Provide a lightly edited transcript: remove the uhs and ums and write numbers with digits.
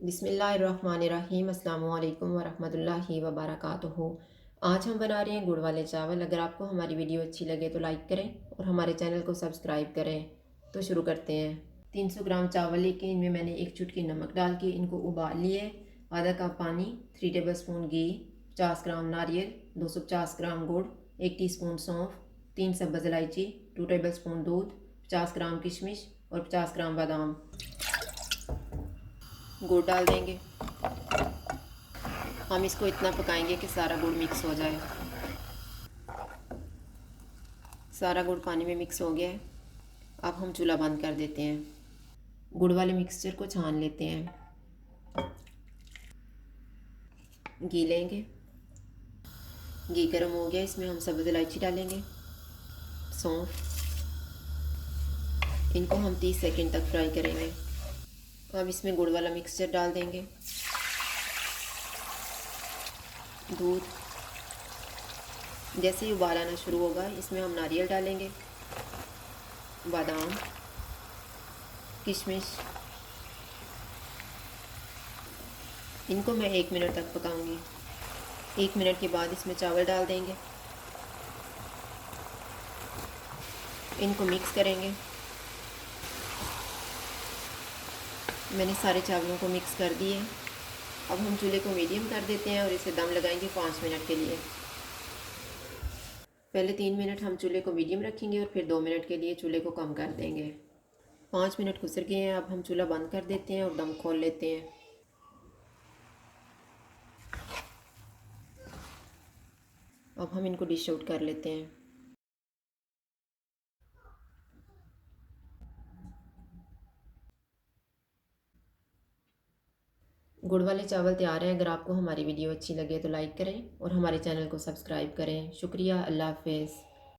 बिस्मिल्लाहिर्रहमानिर्रहीम अस्सलामुअलैकुम वरहमतुल्लाहि वबरकातुहू। आज हम बना रहे हैं गुड़ वाले चावल। अगर आपको हमारी वीडियो अच्छी लगे तो लाइक करें और हमारे चैनल को सब्सक्राइब करें। तो शुरू करते हैं। 300 ग्राम चावल लेके इनमें मैंने एक चुटकी नमक डाल के इनको उबाल लिए। आधा कप पानी, 3 टेबलस्पून घी, 50 ग्राम नारियल, 250 ग्राम गुड़, 1 टीस्पून सौंफ, 3 सब्ज़ इलायची, 2 टेबलस्पून दूध, 50 ग्राम किशमिश और 50 ग्राम बादाम। गुड़ डाल देंगे। हम इसको इतना पकाएंगे कि सारा गुड़ मिक्स हो जाए। सारा गुड़ पानी में मिक्स हो गया है। अब हम चूल्हा बंद कर देते हैं। गुड़ वाले मिक्सचर को छान लेते हैं। घी लेंगे। घी गर्म हो गया, इसमें हम सब्ज़ इलायची डालेंगे, सौंफ। इनको हम 30 सेकंड तक फ्राई करेंगे। अब इसमें गुड़ वाला मिक्सचर डाल देंगे, दूध। जैसे ही उबाल आना शुरू होगा इसमें हम नारियल डालेंगे, बादाम, किशमिश। इनको मैं 1 मिनट तक पकाऊंगी। 1 मिनट के बाद इसमें चावल डाल देंगे, इनको मिक्स करेंगे। मैंने सारे चावलों को मिक्स कर दिए। अब हम चूल्हे को मीडियम कर देते हैं और इसे दम लगाएंगे 5 मिनट के लिए। पहले 3 मिनट हम चूल्हे को मीडियम रखेंगे और फिर 2 मिनट के लिए चूल्हे को कम कर देंगे। 5 मिनट गुजर गए हैं। अब हम चूल्हा बंद कर देते हैं और दम खोल लेते हैं। अब हम इनको डिश आउट कर लेते हैं। गुड़ वाले चावल तैयार हैं। अगर आपको हमारी वीडियो अच्छी लगे तो लाइक करें और हमारे चैनल को सब्सक्राइब करें। शुक्रिया। अल्लाह हाफ़िज़।